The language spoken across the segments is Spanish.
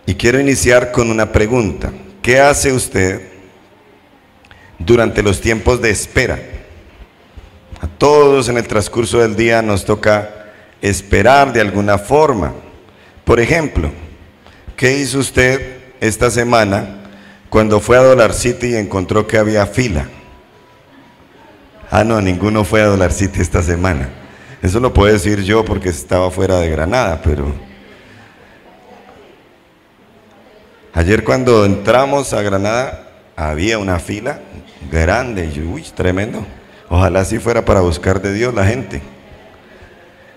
Y quiero iniciar con una pregunta. ¿Qué hace usted durante los tiempos de espera? A todos en el transcurso del día nos toca esperar de alguna forma. Por ejemplo, ¿qué hizo usted esta semana cuando fue a Dollar City y encontró que había fila? Ah, no, ninguno fue a Dollar City esta semana. Eso lo puedo decir yo porque estaba fuera de Granada, pero ayer cuando entramos a Granada había una fila grande y uy, tremendo. Ojalá así fuera para buscar de Dios la gente.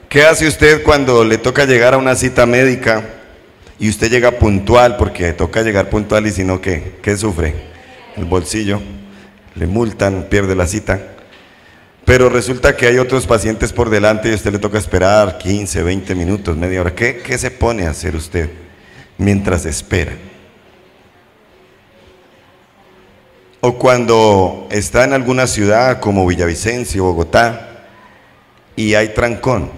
¿Qué hace usted cuando le toca llegar a una cita médica y usted llega puntual? Porque toca llegar puntual y si no, ¿qué sufre? El bolsillo, le multan, pierde la cita. Pero resulta que hay otros pacientes por delante y a usted le toca esperar 15, 20 minutos, media hora. ¿Qué se pone a hacer usted mientras espera? O cuando está en alguna ciudad como Villavicencio, Bogotá, y hay trancón.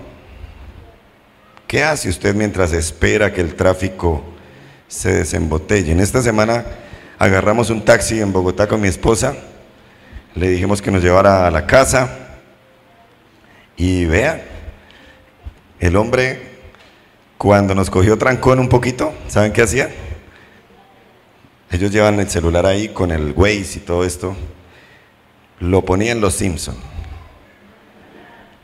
¿Qué hace usted mientras espera que el tráfico se desembotelle? En esta semana agarramos un taxi en Bogotá con mi esposa, le dijimos que nos llevara a la casa y vea, el hombre cuando nos cogió trancón un poquito, ¿saben qué hacía? Ellos llevan el celular ahí con el Waze y todo esto, lo ponía en Los Simpson.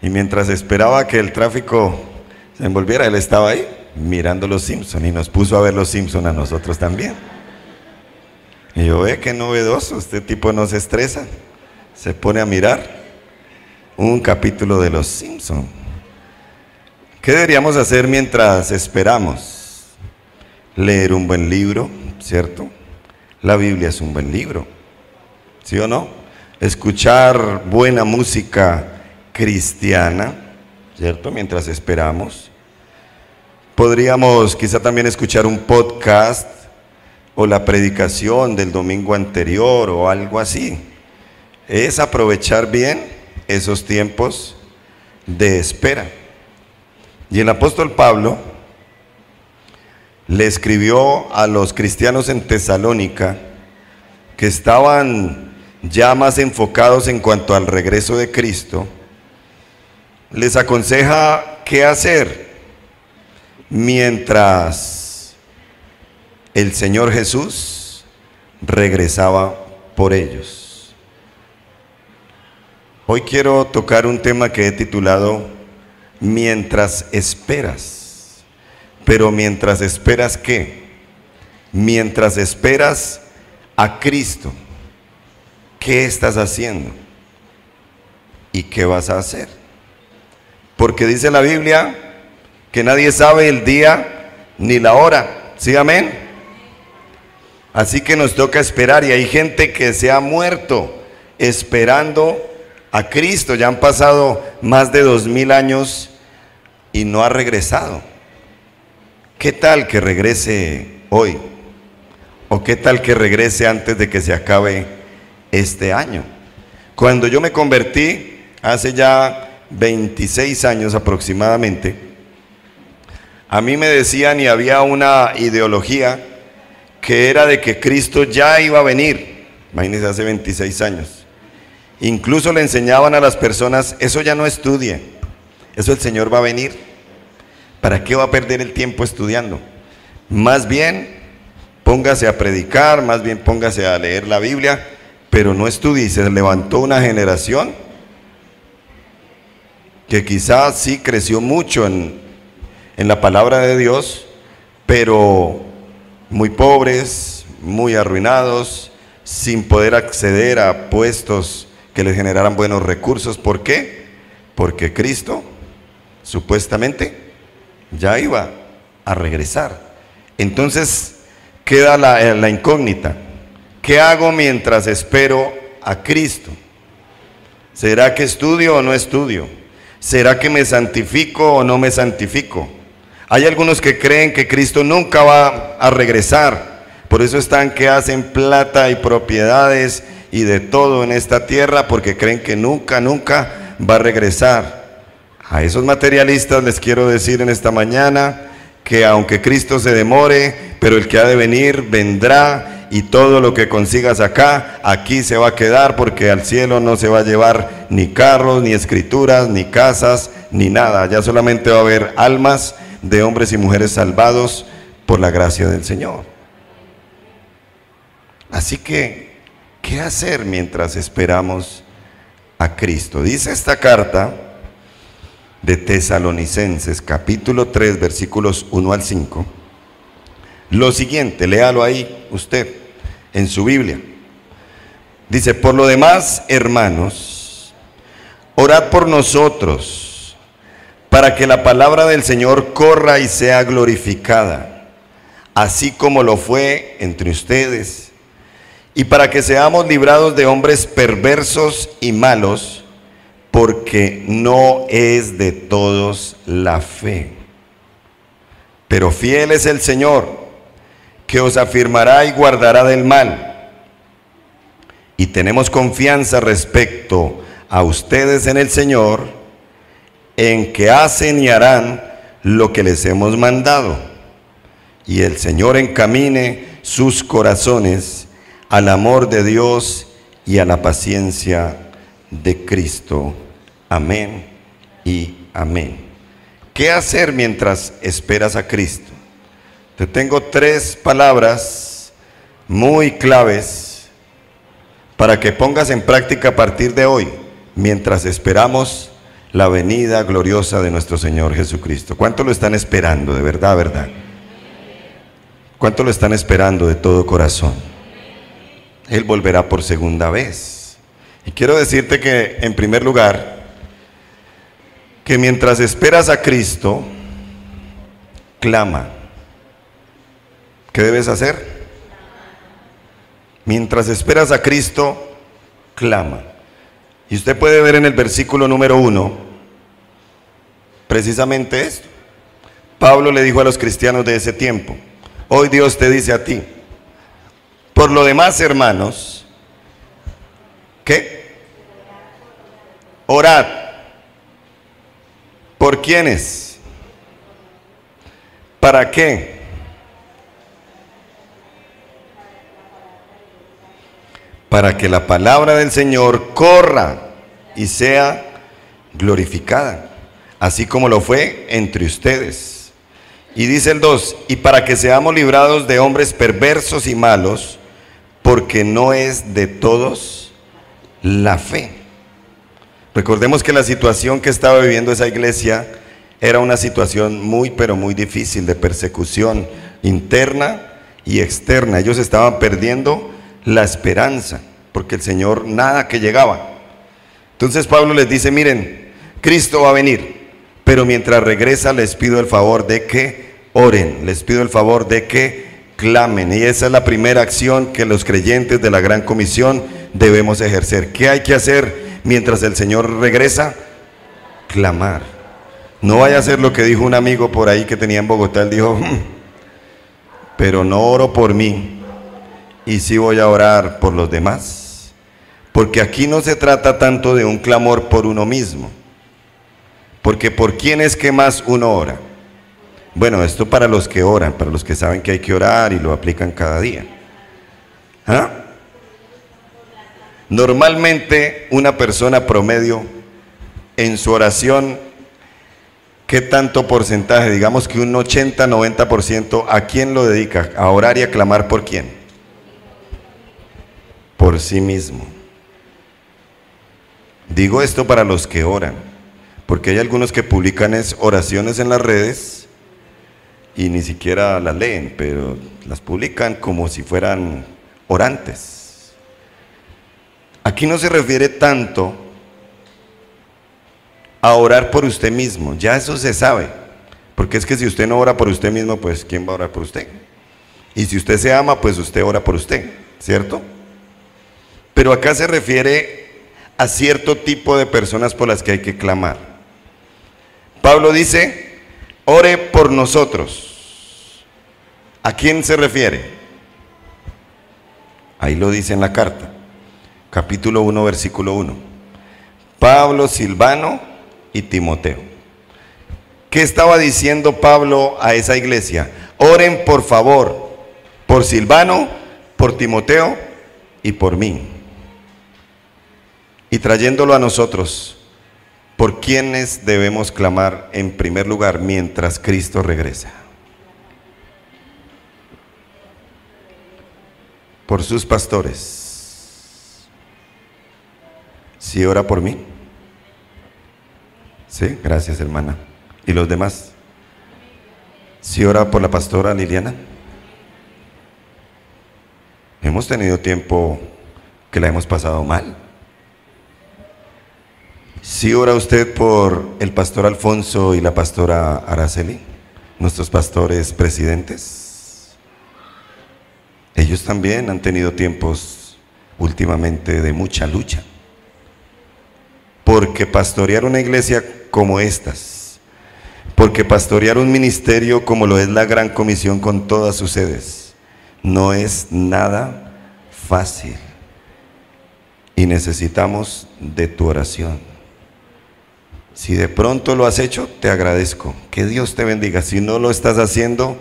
Y mientras esperaba que el tráfico se envolviera, él estaba ahí mirando Los Simpson y nos puso a ver Los Simpson a nosotros también. Y yo, qué novedoso, este tipo no se estresa, se pone a mirar un capítulo de Los Simpson. ¿Qué deberíamos hacer mientras esperamos? Leer un buen libro, ¿cierto? La Biblia es un buen libro, ¿sí o no? Escuchar buena música cristiana, ¿cierto? Mientras esperamos. Podríamos quizá también escuchar un podcast o la predicación del domingo anterior o algo así. Es aprovechar bien esos tiempos de espera. Y el apóstol Pablo le escribió a los cristianos en Tesalónica que estaban ya más enfocados en cuanto al regreso de Cristo. Les aconseja qué hacer mientras el Señor Jesús regresaba por ellos. Hoy quiero tocar un tema que he titulado Mientras esperas. Pero mientras esperas, ¿qué? Mientras esperas a Cristo, ¿qué estás haciendo? ¿Y qué vas a hacer? Porque dice la Biblia que nadie sabe el día ni la hora. ¿Sí, amén? Así que nos toca esperar y hay gente que se ha muerto esperando a Cristo. Ya han pasado más de 2000 años y no ha regresado. ¿Qué tal que regrese hoy? ¿O qué tal que regrese antes de que se acabe este año? Cuando yo me convertí, hace ya 26 años aproximadamente, a mí me decían y había una ideología que era de que Cristo ya iba a venir. Imagínense, hace 26 años. Incluso le enseñaban a las personas, eso ya no estudie, eso el Señor va a venir. ¿Para qué va a perder el tiempo estudiando? Más bien, póngase a predicar, más bien póngase a leer la Biblia, pero no estudie. Y se levantó una generación que quizás sí creció mucho en la palabra de Dios, pero muy pobres, muy arruinados, sin poder acceder a puestos que les generaran buenos recursos. ¿Por qué? Porque Cristo, supuestamente, ya iba a regresar. Entonces queda la incógnita. ¿Qué hago mientras espero a Cristo? ¿Será que estudio o no estudio? ¿Será que me santifico o no me santifico? Hay algunos que creen que Cristo nunca va a regresar, por eso están que hacen plata y propiedades y de todo en esta tierra, porque creen que nunca va a regresar. A esos materialistas les quiero decir en esta mañana que aunque Cristo se demore, pero el que ha de venir vendrá, y todo lo que consigas acá, aquí se va a quedar, porque al cielo no se va a llevar ni carros, ni escrituras, ni casas, ni nada. Ya solamente va a haber almas de hombres y mujeres salvados por la gracia del Señor. Así que, ¿qué hacer mientras esperamos a Cristo? Dice esta carta de Tesalonicenses, capítulo 3, versículos 1 al 5, lo siguiente, léalo ahí usted en su Biblia. Dice: por lo demás, hermanos, orad por nosotros, para que la palabra del Señor corra y sea glorificada, así como lo fue entre ustedes, y para que seamos librados de hombres perversos y malos, porque no es de todos la fe. Pero fiel es el Señor, que os afirmará y guardará del mal. Y tenemos confianza respecto a ustedes en el Señor, en que hacen y harán lo que les hemos mandado. Y el Señor encamine sus corazones al amor de Dios y a la paciencia de Cristo. Amén y amén. ¿Qué hacer mientras esperas a Cristo? Te tengo 3 palabras muy claves para que pongas en práctica a partir de hoy, mientras esperamos la venida gloriosa de nuestro Señor Jesucristo. ¿Cuánto lo están esperando de verdad, verdad? ¿Cuánto lo están esperando de todo corazón? Él volverá por segunda vez. Y quiero decirte que, en primer lugar, que mientras esperas a Cristo, clama. ¿Qué debes hacer? Mientras esperas a Cristo, clama. Y usted puede ver en el versículo número 1, precisamente esto. Pablo le dijo a los cristianos de ese tiempo: hoy Dios te dice a ti, por lo demás, hermanos, ¿qué? Orad. ¿Por quiénes? ¿Para qué? Para que la palabra del Señor corra y sea glorificada, así como lo fue entre ustedes. Y dice el 2, y para que seamos librados de hombres perversos y malos, porque no es de todos la fe. Recordemos que la situación que estaba viviendo esa iglesia era una situación muy, pero muy difícil, de persecución interna y externa. Ellos estaban perdiendo la esperanza, porque el Señor nada que llegaba. Entonces Pablo les dice: miren, Cristo va a venir, pero mientras regresa les pido el favor de que oren, les pido el favor de que clamen. Y esa es la primera acción que los creyentes de la Gran Comisión debemos ejercer. ¿Qué hay que hacer mientras el Señor regresa? Clamar. No vaya a ser lo que dijo un amigo por ahí que tenía en Bogotá. Él dijo: pero no oro por mí, y sí voy a orar por los demás. Porque aquí no se trata tanto de un clamor por uno mismo, porque ¿por quién es que más uno ora? Bueno, esto para los que oran, para los que saben que hay que orar y lo aplican cada día. ¿Ah? Normalmente una persona promedio en su oración, ¿qué tanto porcentaje? Digamos que un 80-90%, ¿a quién lo dedica? A orar y a clamar. ¿Por quién? Por sí mismo. Digo esto para los que oran, porque hay algunos que publican oraciones en las redes y ni siquiera las leen, pero las publican como si fueran orantes. Aquí no se refiere tanto a orar por usted mismo, ya eso se sabe, porque es que si usted no ora por usted mismo, pues ¿quién va a orar por usted? Y si usted se ama, pues usted ora por usted, ¿cierto? Pero acá se refiere a cierto tipo de personas por las que hay que clamar. Pablo dice: ore por nosotros. ¿A quién se refiere? Ahí lo dice en la carta, capítulo 1, versículo 1. Pablo, Silvano y Timoteo. ¿Qué estaba diciendo Pablo a esa iglesia? Oren por favor por Silvano, por Timoteo y por mí. Y trayéndolo a nosotros, ¿por quiénes debemos clamar en primer lugar mientras Cristo regresa? Por sus pastores. ¿Sí ora por mí? Sí, gracias, hermana. ¿Y los demás? ¿Sí ora por la pastora Liliana? Hemos tenido tiempo que la hemos pasado mal. ¿Sí ora usted por el pastor Alfonso y la pastora Araceli, nuestros pastores presidentes? Ellos también han tenido tiempos últimamente de mucha lucha, porque pastorear una iglesia como estas, porque pastorear un ministerio como lo es la Gran Comisión con todas sus sedes, no es nada fácil, y necesitamos de tu oración. Si de pronto lo has hecho, te agradezco, que Dios te bendiga. Si no lo estás haciendo,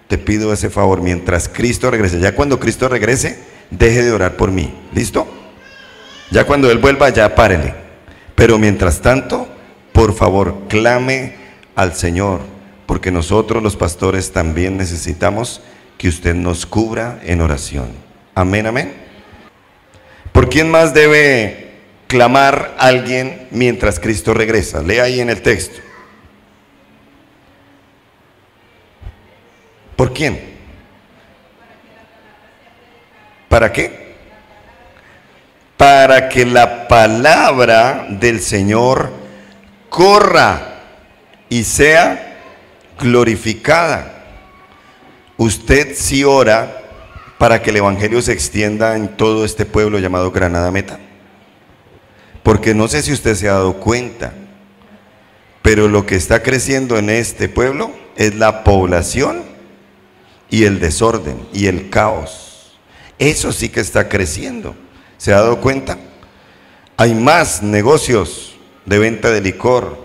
te pido ese favor, mientras Cristo regrese. Ya cuando Cristo regrese, deje de orar por mí, ¿listo? Ya cuando Él vuelva, ya párele. Pero mientras tanto, por favor, clame al Señor, porque nosotros los pastores también necesitamos que usted nos cubra en oración. Amén, amén. ¿Por quién más debe clamar alguien mientras Cristo regresa? Lea ahí en el texto. ¿Por quién? ¿Para qué? Para que la palabra del Señor corra y sea glorificada. Usted sí ora para que el evangelio se extienda en todo este pueblo llamado Granada Meta. Porque no sé si usted se ha dado cuenta, pero lo que está creciendo en este pueblo es la población y el desorden y el caos. Eso sí que está creciendo. ¿Se ha dado cuenta? Hay más negocios de venta de licor,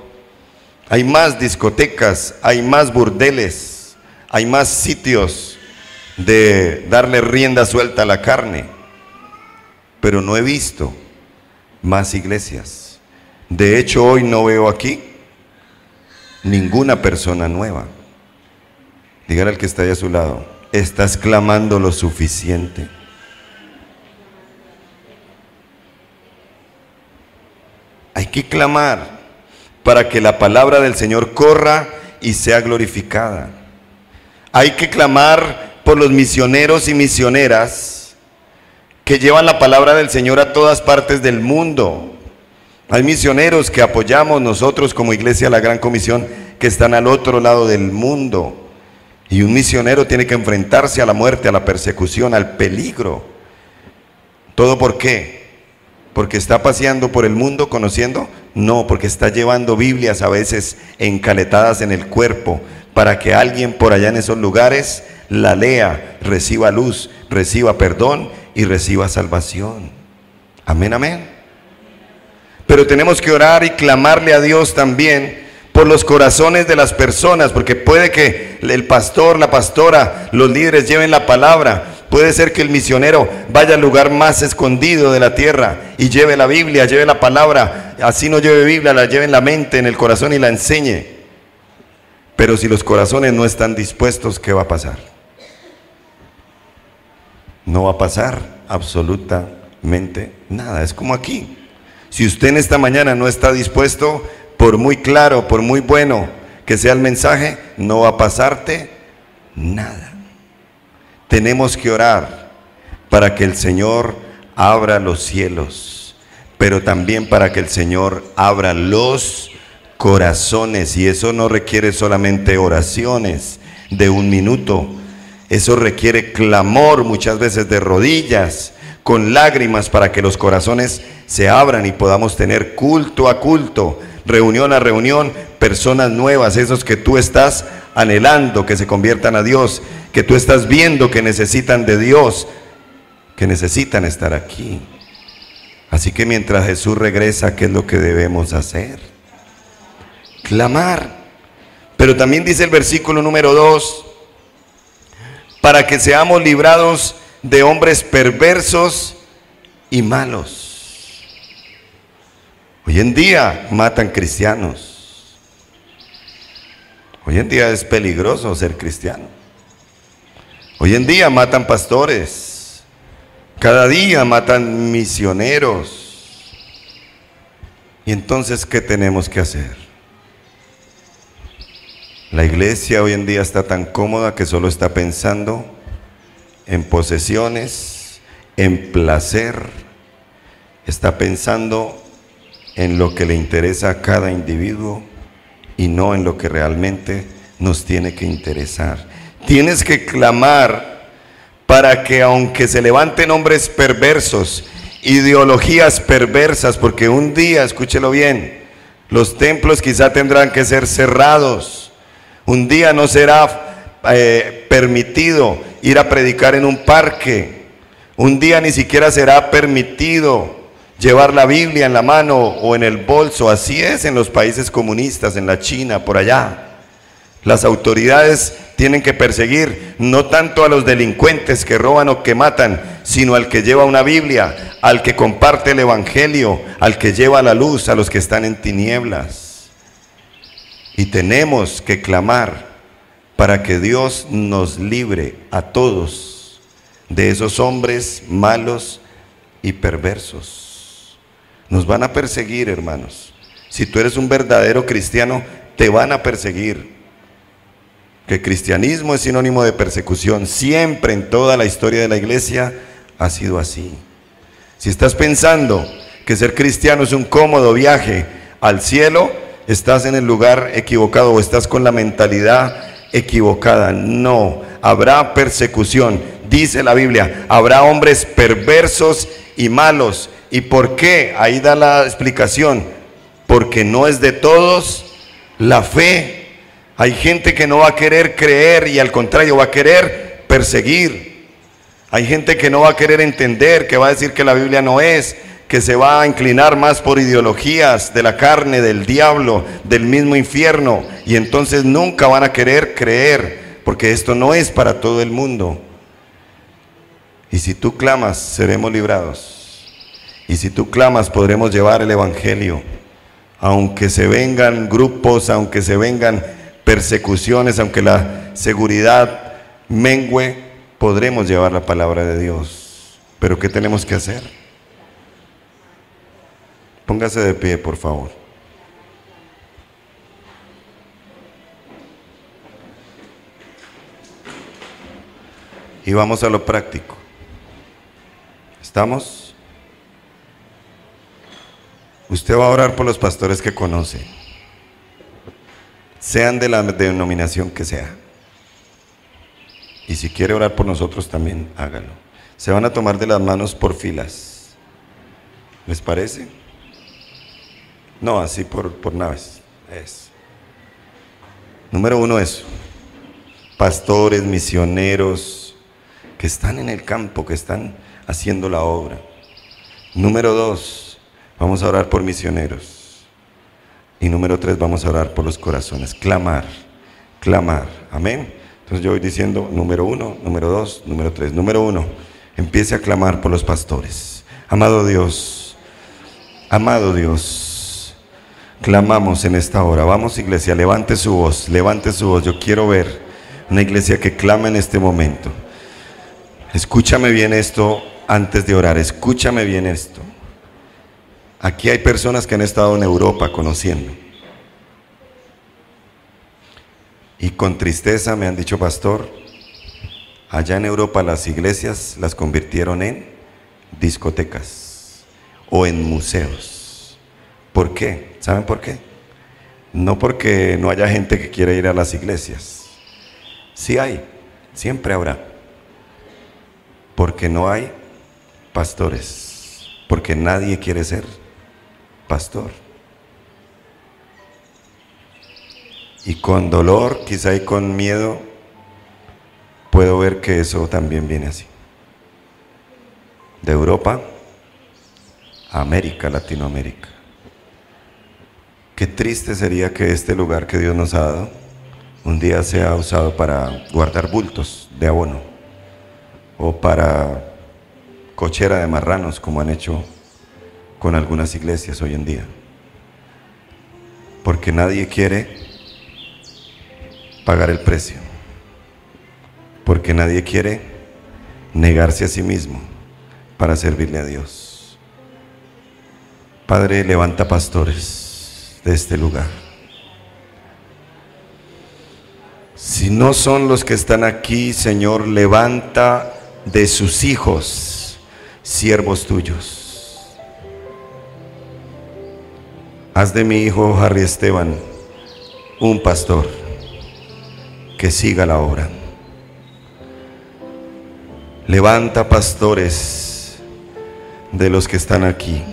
hay más discotecas, hay más burdeles, hay más sitios de darle rienda suelta a la carne, pero no he visto más iglesias. De hecho, hoy no veo aquí ninguna persona nueva. Dígale al que está ahí a su lado: ¿estás clamando lo suficiente? Hay que clamar para que la palabra del Señor corra y sea glorificada. Hay que clamar por los misioneros y misioneras que llevan la palabra del Señor a todas partes del mundo. Hay misioneros que apoyamos nosotros como Iglesia La Gran Comisión, que están al otro lado del mundo. Y un misionero tiene que enfrentarse a la muerte, a la persecución, al peligro. ¿Todo por qué? ¿Porque está paseando por el mundo conociendo? No, porque está llevando Biblias a veces encaletadas en el cuerpo, para que alguien por allá en esos lugares la lea, reciba luz, reciba perdón y reciba salvación. Amén, amén. Pero tenemos que orar y clamarle a Dios también por los corazones de las personas, porque puede que el pastor, la pastora, los líderes lleven la palabra. Puede ser que el misionero vaya al lugar más escondido de la tierra y lleve la Biblia, lleve la palabra. Así no lleve Biblia, la lleve en la mente, en el corazón y la enseñe. Pero si los corazones no están dispuestos, ¿qué va a pasar? No va a pasar absolutamente nada. Es como aquí. Si usted en esta mañana no está dispuesto, por muy claro, por muy bueno que sea el mensaje, no va a pasarte nada. Tenemos que orar para que el Señor abra los cielos, pero también para que el Señor abra los corazones. Y eso no requiere solamente oraciones de un minuto. Eso requiere clamor, muchas veces de rodillas, con lágrimas, para que los corazones se abran y podamos tener culto a culto, reunión a reunión, personas nuevas, esos que tú estás anhelando que se conviertan a Dios, que tú estás viendo que necesitan de Dios, que necesitan estar aquí. Así que mientras Jesús regresa, ¿qué es lo que debemos hacer? Clamar. Pero también dice el versículo número 2: para que seamos librados de hombres perversos y malos. Hoy en día matan cristianos. Hoy en día es peligroso ser cristiano. Hoy en día matan pastores. Cada día matan misioneros. Y entonces, ¿qué tenemos que hacer? La iglesia hoy en día está tan cómoda que solo está pensando en posesiones, en placer. Está pensando en lo que le interesa a cada individuo y no en lo que realmente nos tiene que interesar. Tienes que clamar para que, aunque se levanten hombres perversos, ideologías perversas, porque un día, escúchelo bien, los templos quizá tendrán que ser cerrados. Un día no será permitido ir a predicar en un parque. Un día ni siquiera será permitido llevar la Biblia en la mano o en el bolso. Así es en los países comunistas, en la China, por allá. Las autoridades tienen que perseguir no tanto a los delincuentes que roban o que matan, sino al que lleva una Biblia, al que comparte el Evangelio, al que lleva la luz a los que están en tinieblas. Y tenemos que clamar para que Dios nos libre a todos de esos hombres malos y perversos. Nos van a perseguir, hermanos. Si tú eres un verdadero cristiano, te van a perseguir. Que cristianismo es sinónimo de persecución. Siempre en toda la historia de la iglesia ha sido así. Si estás pensando que ser cristiano es un cómodo viaje al cielo, estás en el lugar equivocado o estás con la mentalidad equivocada. No, habrá persecución. Dice la Biblia, habrá hombres perversos y malos. ¿Y por qué? Ahí da la explicación. Porque no es de todos la fe. Hay gente que no va a querer creer y al contrario va a querer perseguir. Hay gente que no va a querer entender, que va a decir que la Biblia no es, que se va a inclinar más por ideologías de la carne, del diablo, del mismo infierno, y entonces nunca van a querer creer, porque esto no es para todo el mundo. Y si tú clamas, seremos librados. Y si tú clamas, podremos llevar el Evangelio. Aunque se vengan grupos, aunque se vengan persecuciones, aunque la seguridad mengüe, podremos llevar la palabra de Dios. Pero ¿qué tenemos que hacer? Póngase de pie, por favor. Y vamos a lo práctico. ¿Estamos? Usted va a orar por los pastores que conoce, sean de la denominación que sea. Y si quiere orar por nosotros también, hágalo. Se van a tomar de las manos por filas. ¿Les parece? No, así por naves. Eso. Número uno, eso. Pastores, misioneros, que están en el campo, que están haciendo la obra. Número dos, vamos a orar por misioneros. Y número tres, vamos a orar por los corazones. Clamar, clamar. Amén. Entonces yo voy diciendo número uno, número dos, número tres. Número uno, empiece a clamar por los pastores. Amado Dios, clamamos en esta hora. Vamos, iglesia, levante su voz, levante su voz. Yo quiero ver una iglesia que clama en este momento. Escúchame bien esto antes de orar, escúchame bien esto. Aquí hay personas que han estado en Europa conociendo. Y con tristeza me han dicho, pastor, allá en Europa las iglesias las convirtieron en discotecas o en museos. ¿Por qué? ¿Saben por qué? No porque no haya gente que quiera ir a las iglesias. Sí hay, siempre habrá. Porque no hay pastores, porque nadie quiere ser pastor. Y con dolor, quizá y con miedo, puedo ver que eso también viene así. De Europa a América, Latinoamérica. Qué triste sería que este lugar que Dios nos ha dado un día sea usado para guardar bultos de abono. o para cochera de marranos, como han hecho con algunas iglesias hoy en día. Porque nadie quiere pagar el precio. Porque nadie quiere negarse a sí mismo para servirle a Dios. Padre, levanta pastores de este lugar. Si no son los que están aquí, Señor, levanta de sus hijos siervos tuyos. Haz de mi hijo Harry Esteban un pastor que siga la obra. Levanta pastores de los que están aquí.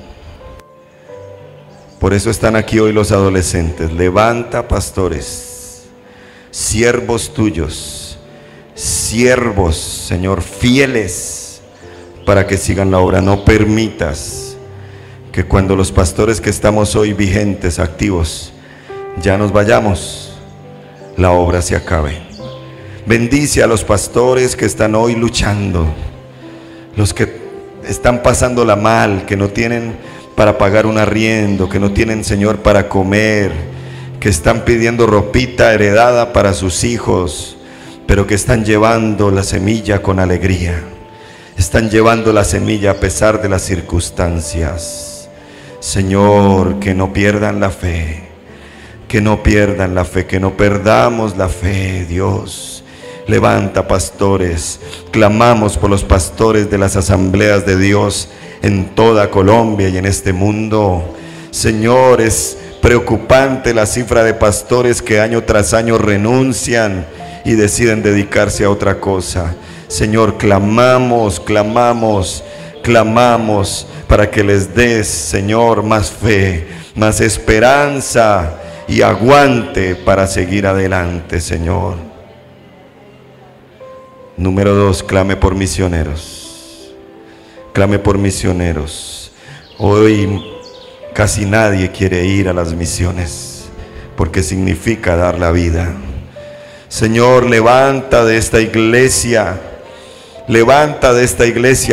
Por eso están aquí hoy los adolescentes. Levanta pastores, siervos tuyos, siervos, Señor, fieles, para que sigan la obra. No permitas que cuando los pastores que estamos hoy vigentes, activos, ya nos vayamos, la obra se acabe. Bendice a los pastores que están hoy luchando, los que están pasándola mal, que no tienen para pagar un arriendo, que no tienen, Señor, para comer, que están pidiendo ropita heredada para sus hijos, pero que están llevando la semilla con alegría. Están llevando la semilla a pesar de las circunstancias. Señor, que no pierdan la fe, que no pierdan la fe, que no perdamos la fe, Dios. Levanta pastores. Clamamos por los pastores de las asambleas de Dios en toda Colombia y en este mundo. Señor, es preocupante la cifra de pastores que año tras año renuncian y deciden dedicarse a otra cosa. Señor, clamamos para que les des, Señor, más fe, más esperanza y aguante para seguir adelante, Señor. Número 2, clame por misioneros. Clame por misioneros. Hoy casi nadie quiere ir a las misiones porque significa dar la vida. Señor, levanta de esta iglesia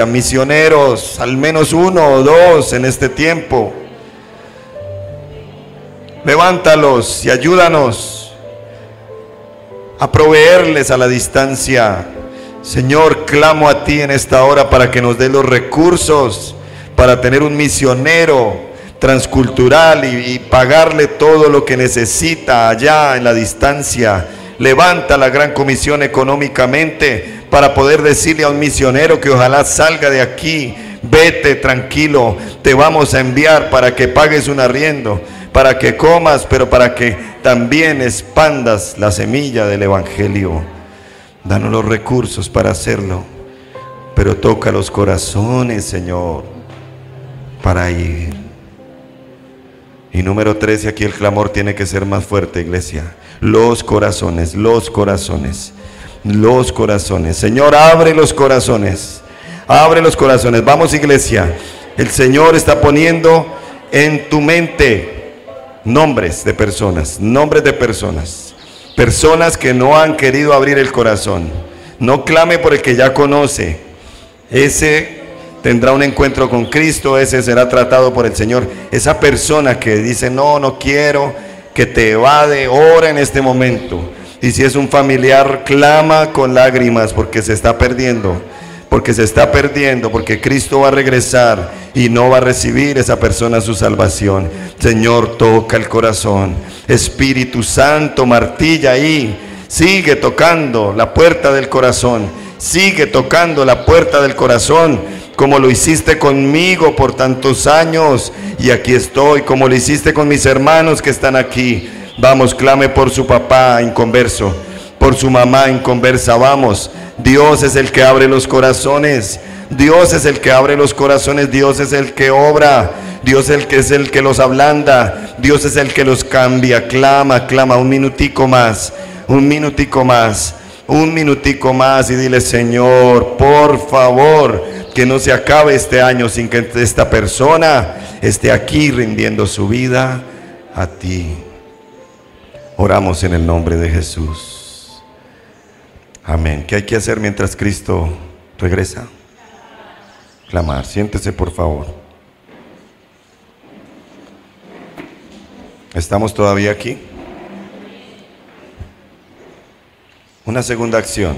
misioneros, al menos 1 o 2 en este tiempo. Levántalos y ayúdanos a proveerles a la distancia. Señor, clamo a ti en esta hora para que nos dé los recursos para tener un misionero transcultural y pagarle todo lo que necesita allá en la distancia. Levanta la Gran Comisión económicamente para poder decirle a un misionero que ojalá salga de aquí. Vete tranquilo, te vamos a enviar para que pagues un arriendo, para que comas, pero para que también expandas la semilla del Evangelio. Danos los recursos para hacerlo, pero toca los corazones, Señor, para ir. Y número 3, y aquí el clamor tiene que ser más fuerte, iglesia. Los corazones. Señor, abre los corazones. Abre los corazones. Vamos, iglesia. El Señor está poniendo en tu mente nombres de personas. Personas que no han querido abrir el corazón. No clame por el que ya conoce. Ese tendrá un encuentro con Cristo, ese será tratado por el Señor. Esa persona que dice no quiero, que te evade, ora en este momento. Y si es un familiar, clama con lágrimas porque se está perdiendo, porque Cristo va a regresar y no va a recibir esa persona su salvación. Señor, toca el corazón. Espíritu Santo, martilla ahí, sigue tocando la puerta del corazón, como lo hiciste conmigo por tantos años, y aquí estoy, como lo hiciste con mis hermanos que están aquí. Vamos, clame por su papá inconverso, por su mamá inconversa. Vamos, Dios es el que abre los corazones. Dios es el que obra. Dios es el que los ablanda. Dios es el que los cambia. Clama, un minutico más, y dile: Señor, por favor, que no se acabe este año sin que esta persona esté aquí rindiendo su vida a ti. Oramos en el nombre de Jesús. Amén. ¿Qué hay que hacer mientras Cristo Regresa. Clamar. Siéntese, por favor. ¿Estamos todavía aquí? Una segunda acción.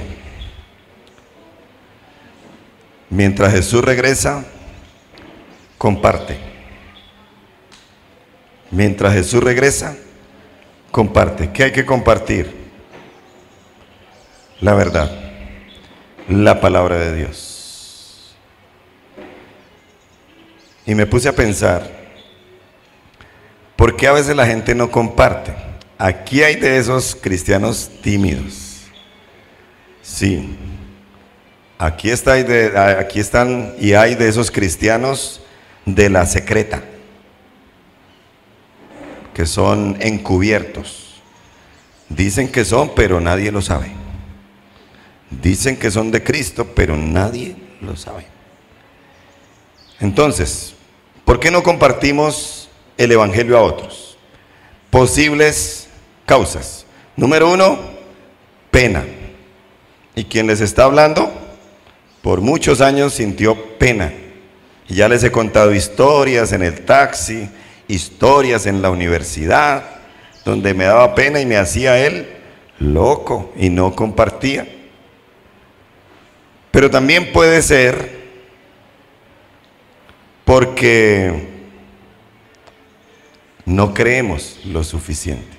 Mientras Jesús regresa, comparte. Mientras Jesús regresa, comparte. ¿Qué hay que compartir? La verdad, la palabra de Dios. Y me puse a pensar, ¿por qué a veces la gente no comparte? Aquí hay de esos cristianos tímidos. Sí. Aquí están y hay de esos cristianos de la secreta, que son encubiertos. Dicen que son, pero nadie lo sabe. Dicen que son de Cristo, pero nadie lo sabe. Entonces, ¿por qué no compartimos el evangelio a otros? Posibles causas. Número 1, pena. Y quien les está hablando, por muchos años sintió pena. Y ya les he contado historias en el taxi, historias en la universidad, donde me daba pena y me hacía él loco y no compartía. Pero también puede ser porque no creemos lo suficiente.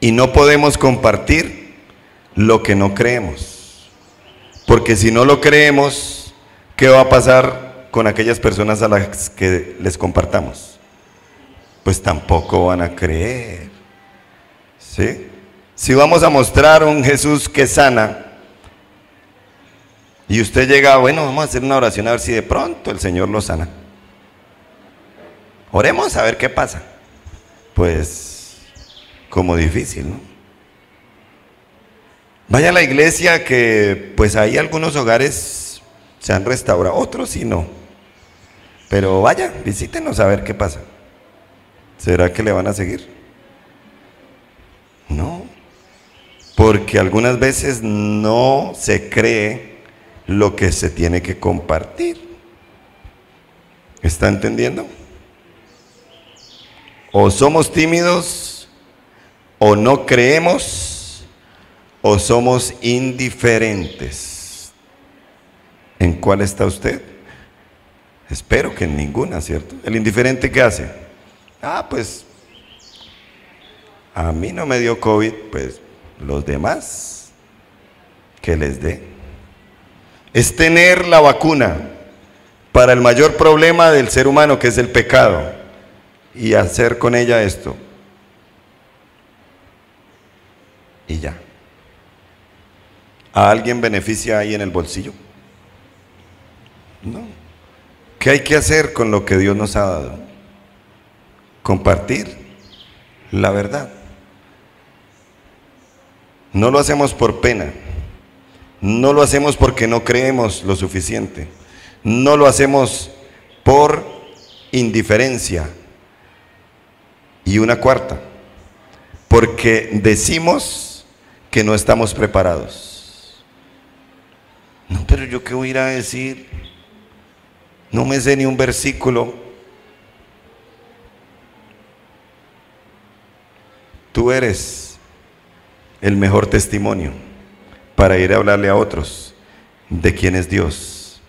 Y no podemos compartir lo que no creemos. Porque si no lo creemos, ¿qué va a pasar con aquellas personas a las que les compartamos? Pues tampoco van a creer. ¿Sí? Si vamos a mostrar un Jesús que sana, y usted llega, bueno, vamos a hacer una oración a ver si de pronto el Señor lo sana. Oremos a ver qué pasa. Pues, como difícil, ¿no? Vaya a la iglesia que, pues ahí algunos hogares se han restaurado, otros sí no. Pero vaya, visítenos a ver qué pasa. ¿Será que le van a seguir? No, porque algunas veces no se cree lo que se tiene que compartir. ¿Está entendiendo? O somos tímidos, o no creemos, o somos indiferentes. ¿En cuál está usted? Espero que en ninguna, ¿cierto? ¿El indiferente qué hace? Pues a mí no me dio COVID, pues los demás que les dé. Es tener la vacuna para el mayor problema del ser humano, que es el pecado, y hacer con ella esto. Y ya. ¿A alguien beneficia ahí en el bolsillo? No. ¿Qué hay que hacer con lo que Dios nos ha dado? Compartir la verdad. No lo hacemos por pena. No lo hacemos porque no creemos lo suficiente. No lo hacemos por indiferencia. Y una cuarta, porque decimos que no estamos preparados. No, pero yo qué voy a ir a decir, no me sé ni un versículo. Tú eres el mejor testimonio para ir a hablarle a otros de quién es Dios,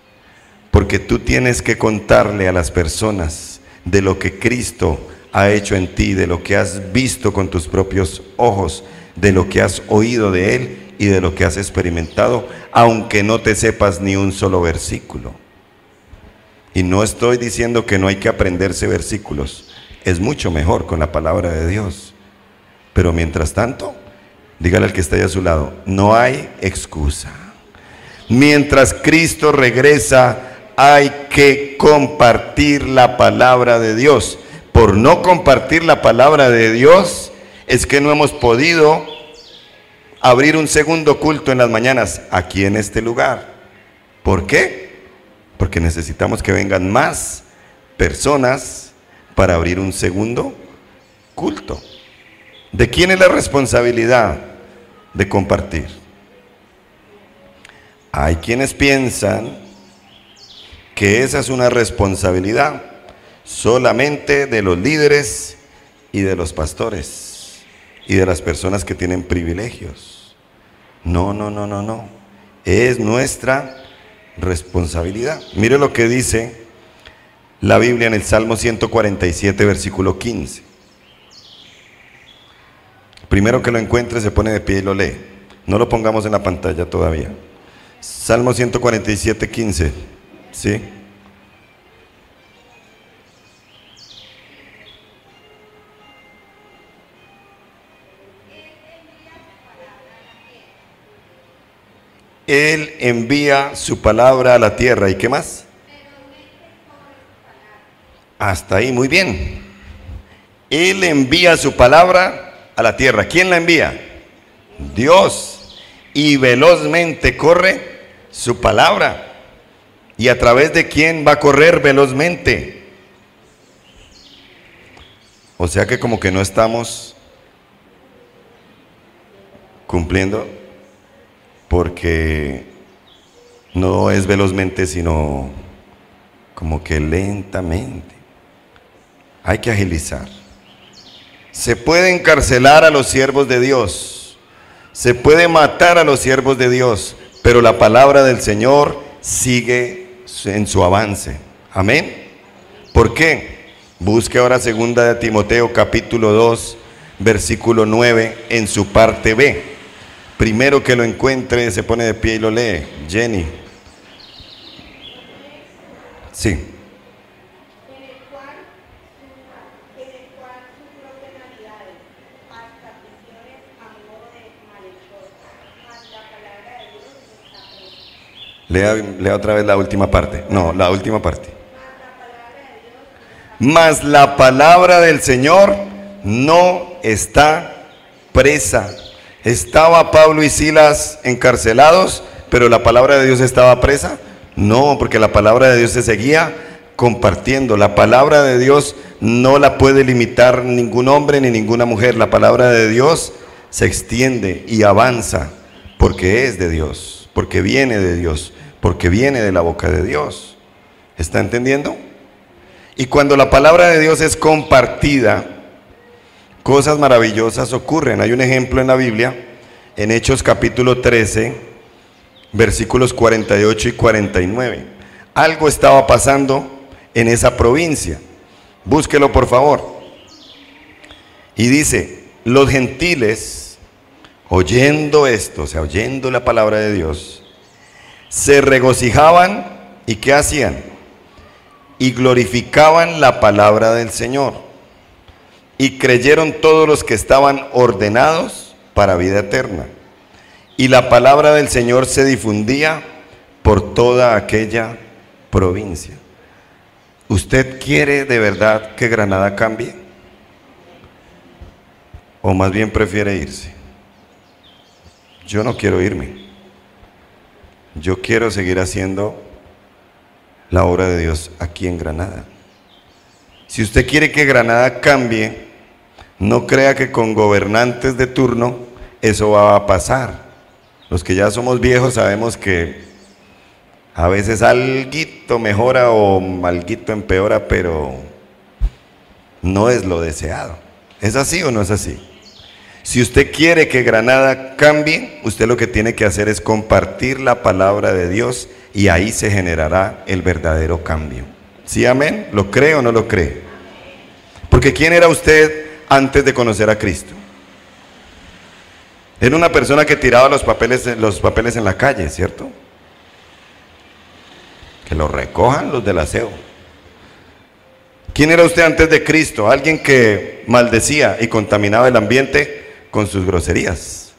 porque tú tienes que contarle a las personas de lo que Cristo ha hecho en ti, de lo que has visto con tus propios ojos, de lo que has oído de Él y de lo que has experimentado, aunque no te sepas ni un solo versículo. Y no estoy diciendo que no hay que aprenderse versículos, es mucho mejor con la palabra de Dios, pero mientras tanto, dígale al que está ahí a su lado, no hay excusa. Mientras Cristo regresa, hay que compartir la palabra de Dios. Por no compartir la palabra de Dios, es que no hemos podido abrir un segundo culto en las mañanas aquí en este lugar. ¿Por qué? Porque necesitamos que vengan más personas para abrir un segundo culto. ¿De quién es la responsabilidad de compartir? Hay quienes piensan que esa es una responsabilidad solamente de los líderes y de los pastores y de las personas que tienen privilegios. No, no, no, no, no. Es nuestra responsabilidad. Mire lo que dice la Biblia en el Salmo 147, versículo 15. Primero que lo encuentre, se pone de pie y lo lee. No lo pongamos en la pantalla todavía. Salmo 147, 15. ¿Sí? Él envía su palabra a la tierra. ¿Y qué más? Hasta ahí, muy bien. Él envía su palabra a la tierra. ¿Quién la envía? Dios. Y velozmente corre su palabra. ¿Y a través de quién va a correr velozmente? O sea que como que no estamos cumpliendo, porque no es velozmente, sino como que lentamente. Hay que agilizar. Se puede encarcelar a los siervos de Dios, se puede matar a los siervos de Dios, pero la palabra del Señor sigue en su avance. Amén. ¿Por qué? Busque ahora 2 de Timoteo capítulo 2, versículo 9 en su parte B. Primero que lo encuentre, se pone de pie y lo lee. Jenny. Sí. Lea otra vez la última parte. No, la última parte. Mas la palabra del Señor no está presa. ¿Estaba Pablo y Silas encarcelados, pero la palabra de Dios estaba presa? No, porque la palabra de Dios se seguía compartiendo. La palabra de Dios no la puede limitar ningún hombre ni ninguna mujer. La palabra de Dios se extiende y avanza porque es de Dios, porque viene de Dios, porque viene de la boca de Dios. ¿Está entendiendo? Y cuando la palabra de Dios es compartida, cosas maravillosas ocurren. Hay un ejemplo en la Biblia, en Hechos capítulo 13, versículos 48 y 49. Algo estaba pasando en esa provincia. Búsquelo por favor. Y dice, los gentiles, oyendo esto, o sea, oyendo la palabra de Dios, se regocijaban. ¿Y qué hacían? Y glorificaban la palabra del Señor. Y creyeron todos los que estaban ordenados para vida eterna. Y la palabra del Señor se difundía por toda aquella provincia. ¿Usted quiere de verdad que Granada cambie? ¿O más bien prefiere irse? Yo no quiero irme. Yo quiero seguir haciendo la obra de Dios aquí en Granada. Si usted quiere que Granada cambie, no crea que con gobernantes de turno eso va a pasar. Los que ya somos viejos sabemos que a veces alguito mejora o alguito empeora, pero no es lo deseado. ¿Es así o no es así? Si usted quiere que Granada cambie, usted lo que tiene que hacer es compartir la palabra de Dios y ahí se generará el verdadero cambio. ¿Sí, amén? ¿Lo cree o no lo cree? Porque ¿quién era usted antes de conocer a Cristo? Era una persona que tiraba los papeles en la calle, ¿cierto? Que los recojan los del aseo. ¿Quién era usted antes de Cristo? Alguien que maldecía y contaminaba el ambiente con sus groserías.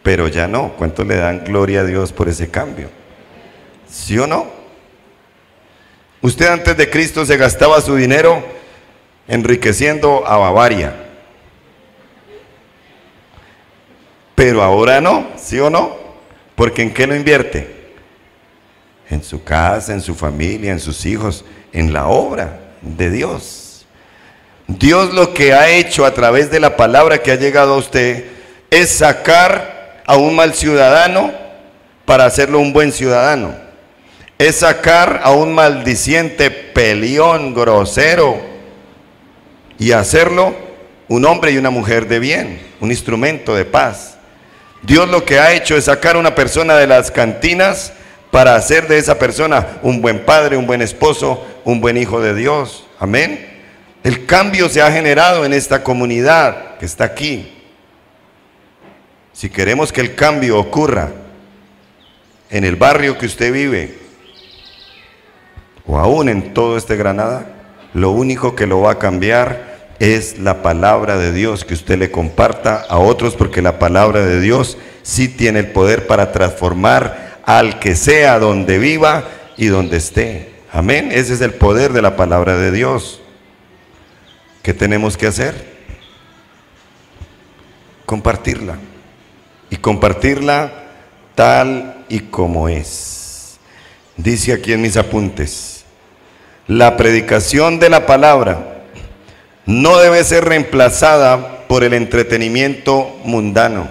Pero ya no. ¿Cuántos le dan gloria a Dios por ese cambio? ¿Sí o no? Usted antes de Cristo se gastaba su dinero enriqueciendo a Bavaria. Pero ahora no, ¿sí o no? Porque ¿en qué lo invierte? En su casa, en su familia, en sus hijos, en la obra de Dios. Dios lo que ha hecho a través de la palabra que ha llegado a usted es sacar a un mal ciudadano para hacerlo un buen ciudadano. Es sacar a un maldiciente, peleón, grosero, y hacerlo un hombre y una mujer de bien, un instrumento de paz. Dios lo que ha hecho es sacar a una persona de las cantinas para hacer de esa persona un buen padre, un buen esposo, un buen hijo de Dios. Amén. El cambio se ha generado en esta comunidad que está aquí. Si queremos que el cambio ocurra en el barrio que usted vive, o aún en todo este Granada, lo único que lo va a cambiar es la palabra de Dios, que usted le comparta a otros, porque la palabra de Dios sí tiene el poder para transformar al que sea, donde viva y donde esté. Amén. Ese es el poder de la palabra de Dios. ¿Qué tenemos que hacer? Compartirla. Y compartirla tal y como es. Dice aquí en mis apuntes: la predicación de la palabra no debe ser reemplazada por el entretenimiento mundano.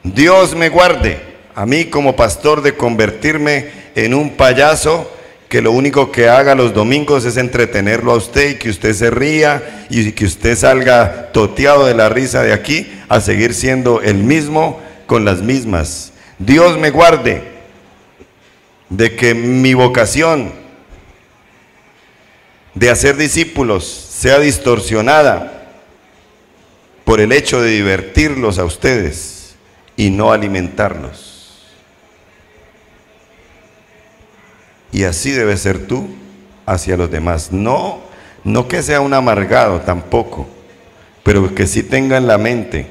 Dios me guarde a mí como pastor de convertirme en un payaso que lo único que haga los domingos es entretenerlo a usted y que usted se ría y que usted salga toteado de la risa de aquí a seguir siendo el mismo con las mismas. Dios me guarde de que mi vocación de hacer discípulos sea distorsionada por el hecho de divertirlos a ustedes y no alimentarlos. Y así debe ser tú hacia los demás. No que sea un amargado tampoco, pero que sí tenga en la mente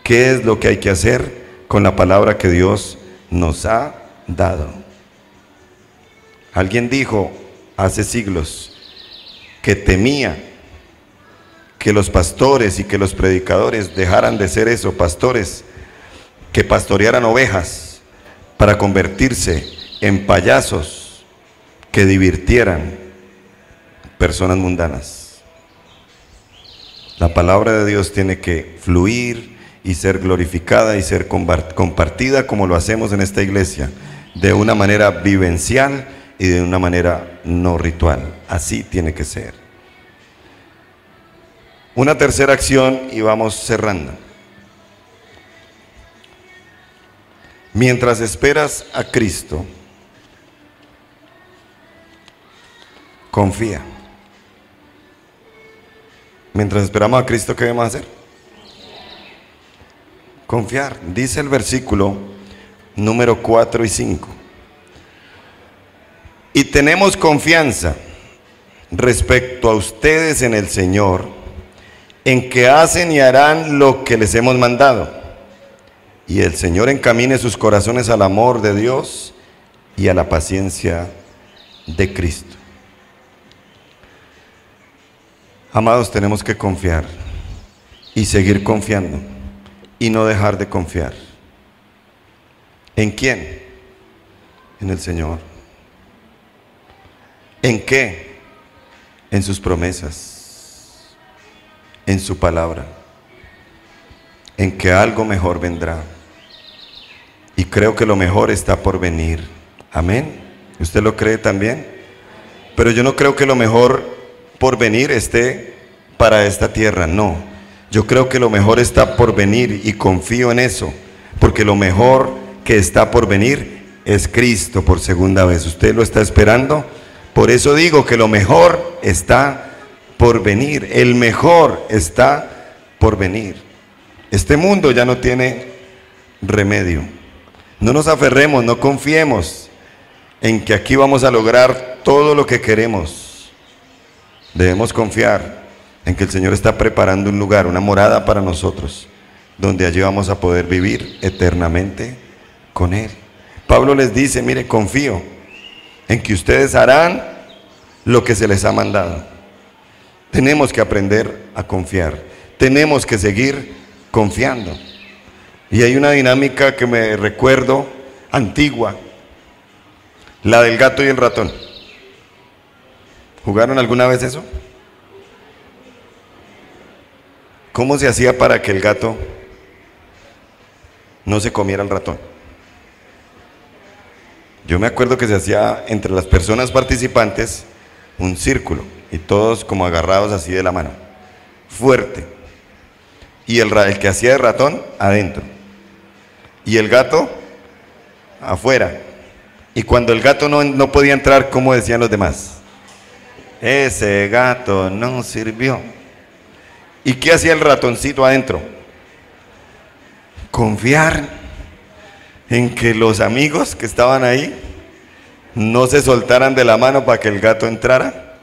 qué es lo que hay que hacer con la palabra que Dios nos ha dado. Alguien dijo hace siglos que temía que los pastores y que los predicadores dejaran de ser eso, pastores que pastorearan ovejas para convertirse en payasos que divirtieran personas mundanas. La palabra de Dios tiene que fluir y ser glorificada y ser compartida como lo hacemos en esta iglesia, de una manera vivencial y de una manera no ritual. Así tiene que ser. Una tercera acción y vamos cerrando. Mientras esperas a Cristo, confía. Mientras esperamos a Cristo, ¿qué debemos hacer? Confiar. Dice el versículo número 4 y 5. Y tenemos confianza respecto a ustedes en el Señor, en que hacen y harán lo que les hemos mandado. Y el Señor encamine sus corazones al amor de Dios y a la paciencia de Cristo. Amados, tenemos que confiar y seguir confiando y no dejar de confiar. ¿En quién? En el Señor. ¿En qué? En sus promesas, en su palabra, en que algo mejor vendrá. Y creo que lo mejor está por venir. Amén. ¿Usted lo cree también? Pero yo no creo que lo mejor por venir esté para esta tierra, no. Yo creo que lo mejor está por venir y confío en eso, porque lo mejor que está por venir es Cristo por segunda vez. ¿Usted lo está esperando? Por eso digo que lo mejor está por venir. El mejor está por venir. Este mundo ya no tiene remedio. No nos aferremos, no confiemos en que aquí vamos a lograr todo lo que queremos. Debemos confiar en que el Señor está preparando un lugar, una morada para nosotros, donde allí vamos a poder vivir eternamente con Él. Pablo les dice, mire, confío en que ustedes harán lo que se les ha mandado. Tenemos que aprender a confiar, tenemos que seguir confiando. Y hay una dinámica que me recuerdo antigua, la del gato y el ratón. ¿Jugaron alguna vez eso? ¿Cómo se hacía para que el gato no se comiera al ratón? Yo me acuerdo que se hacía entre las personas participantes un círculo y todos como agarrados así de la mano, fuerte. Y el que hacía de ratón, adentro. Y el gato, afuera. Y cuando el gato no podía entrar, ¿cómo decían los demás? Ese gato no sirvió. ¿Y qué hacía el ratoncito adentro? Confiar en que los amigos que estaban ahí no se soltaran de la mano para que el gato entrara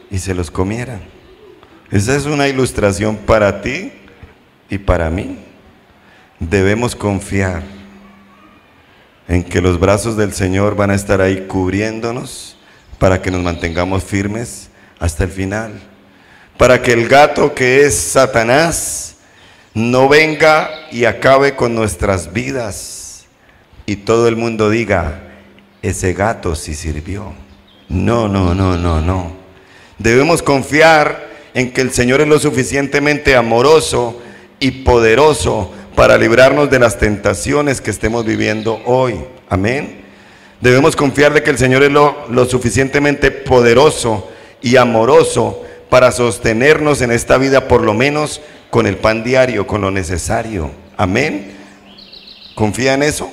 y se los comiera. Esa es una ilustración para ti y para mí. Debemos confiar en que los brazos del Señor van a estar ahí cubriéndonos para que nos mantengamos firmes hasta el final. Para que el gato que es Satanás no venga y acabe con nuestras vidas y todo el mundo diga, ese gato sí sirvió. No, no, no, no, no. Debemos confiar en que el Señor es lo suficientemente amoroso y poderoso para librarnos de las tentaciones que estemos viviendo hoy. Amén. Debemos confiar de que el Señor es lo suficientemente poderoso y amoroso para sostenernos en esta vida, por lo menos con el pan diario, con lo necesario. Amén. ¿Confía en eso?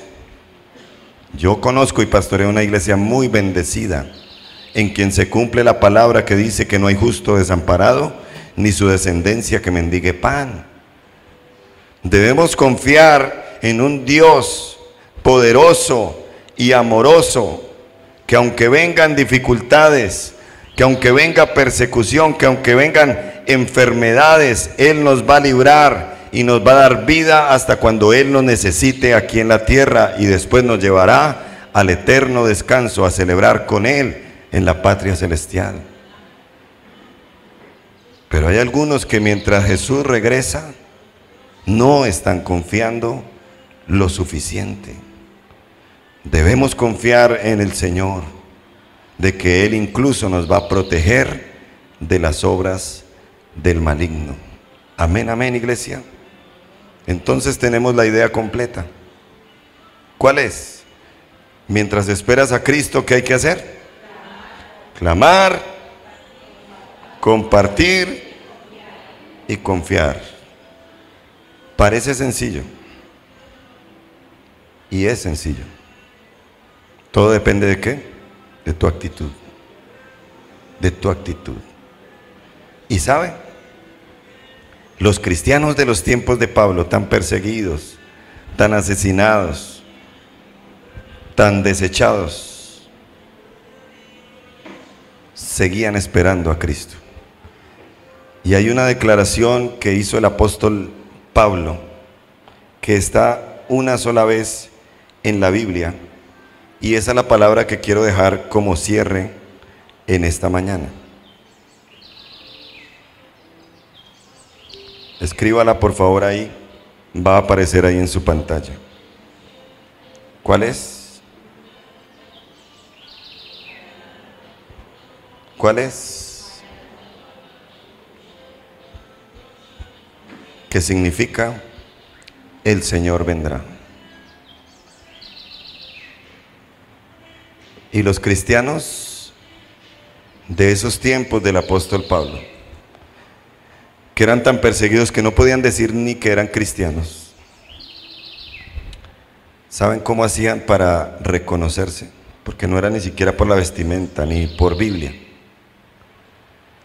Yo conozco y pastoreo una iglesia muy bendecida, en quien se cumple la palabra que dice que no hay justo desamparado, ni su descendencia que mendigue pan. Debemos confiar en un Dios poderoso y amoroso, que aunque vengan dificultades, que aunque venga persecución, que aunque vengan enfermedades, Él nos va a librar y nos va a dar vida hasta cuando Él nos necesite aquí en la tierra, y después nos llevará al eterno descanso a celebrar con Él en la patria celestial. Pero hay algunos que mientras Jesús regresa no están confiando lo suficiente. Debemos confiar en el Señor, de que Él incluso nos va a proteger de las obras del maligno. Amén, amén, iglesia. Entonces tenemos la idea completa. ¿Cuál es? Mientras esperas a Cristo, ¿qué hay que hacer? Clamar, compartir y confiar. Parece sencillo. Y es sencillo. Todo depende de qué? De tu actitud. De tu actitud. ¿Y sabe? Los cristianos de los tiempos de Pablo, tan perseguidos, tan asesinados, tan desechados, seguían esperando a Cristo. Y hay una declaración que hizo el apóstol Pablo, que está una sola vez en la Biblia, y esa es la palabra que quiero dejar como cierre en esta mañana. Escríbala por favor ahí, va a aparecer ahí en su pantalla. ¿Cuál es? ¿Cuál es? ¿Qué significa? El Señor vendrá. Y los cristianos de esos tiempos del apóstol Pablo, que eran tan perseguidos que no podían decir ni que eran cristianos, ¿saben cómo hacían para reconocerse? Porque no era ni siquiera por la vestimenta ni por Biblia.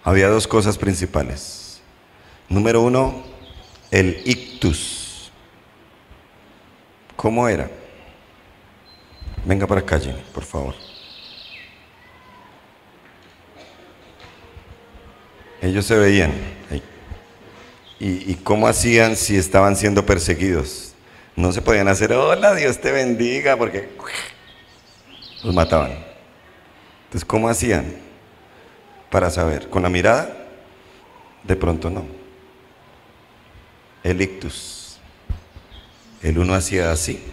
Había dos cosas principales. Número uno, el ictus. ¿Cómo era? Venga para acá, Jenny, por favor. Ellos se veían. ¿Y cómo hacían si estaban siendo perseguidos? No se podían hacer, hola, Dios te bendiga, porque los mataban. Entonces, ¿cómo hacían para saber? ¿Con la mirada? De pronto no. El ictus. El uno hacía así.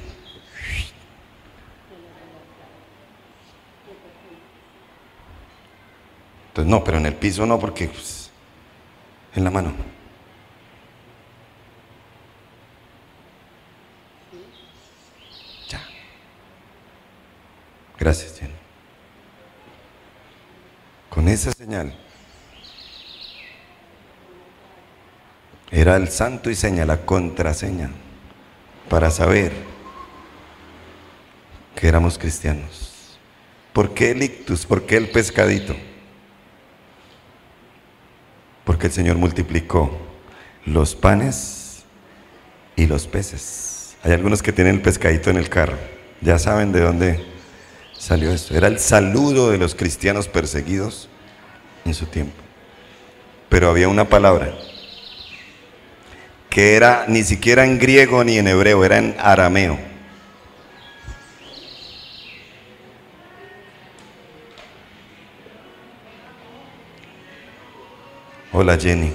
Entonces, no, pero en el piso no, porque pues, en la mano. Gracias, Jenny. Con esa señal era el santo y seña, la contraseña para saber que éramos cristianos. ¿Por qué el ictus? ¿Por qué el pescadito? Porque el Señor multiplicó los panes y los peces. Hay algunos que tienen el pescadito en el carro. Ya saben de dónde salió esto. Era el saludo de los cristianos perseguidos en su tiempo. Pero había una palabra que era ni siquiera en griego ni en hebreo, era en arameo. Hola Jenny,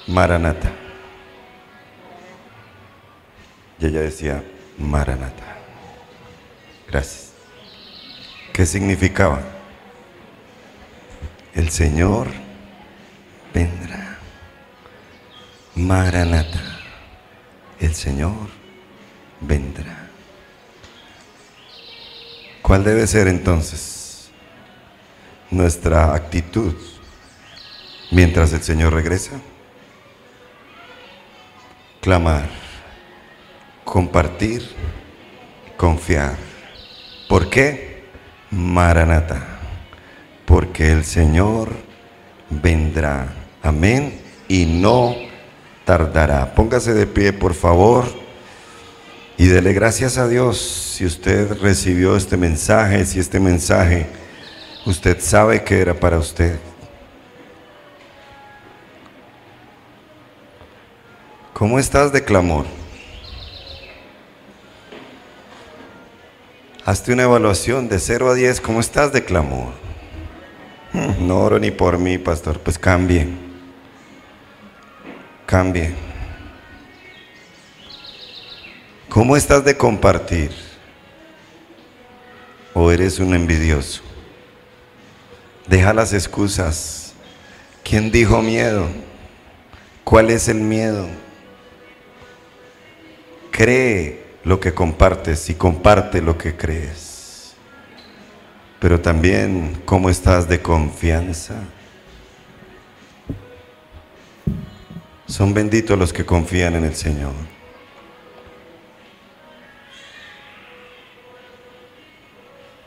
Maranata. Y ella decía, Maranata. Gracias. ¿Qué significaba? El Señor vendrá. Maranata. El Señor vendrá. ¿Cuál debe ser entonces nuestra actitud mientras el Señor regresa? Clamar, compartir, confiar. ¿Por qué? Maranata. Porque el Señor vendrá. Amén. Y no tardará. Póngase de pie, por favor, y dele gracias a Dios si usted recibió este mensaje, si este mensaje usted sabe que era para usted. ¿Cómo estás de clamor? Hazte una evaluación de 0 a 10. ¿Cómo estás de clamor? No oro ni por mí, pastor. Pues cambie. Cambie. ¿Cómo estás de compartir? ¿O eres un envidioso? Deja las excusas. ¿Quién dijo miedo? ¿Cuál es el miedo? Cree lo que compartes y comparte lo que crees. Pero también, ¿cómo estás de confianza? Son benditos los que confían en el Señor.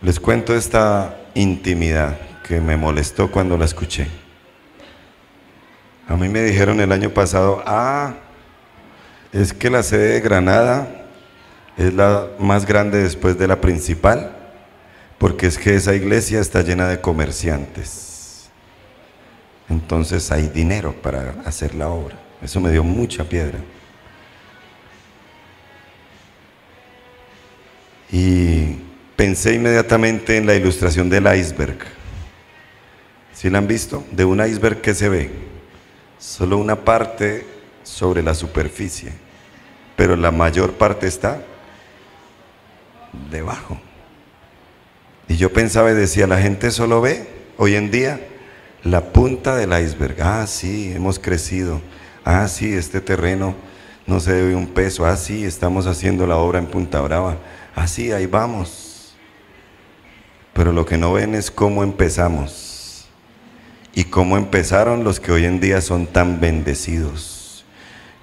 Les cuento esta intimidad que me molestó cuando la escuché. A mí me dijeron el año pasado, es que la sede de Granada es la más grande después de la principal, porque es que esa iglesia está llena de comerciantes. Entonces hay dinero para hacer la obra. Eso me dio mucha piedra. Y pensé inmediatamente en la ilustración del iceberg. ¿Sí la han visto? De un iceberg que se ve solo una parte sobre la superficie, pero la mayor parte está debajo. Y yo pensaba y decía, la gente solo ve hoy en día la punta del iceberg. Sí, hemos crecido. Sí, este terreno no se debe un peso. Sí, estamos haciendo la obra en Punta Brava. Sí, ahí vamos. Pero lo que no ven es cómo empezamos y cómo empezaron los que hoy en día son tan bendecidos.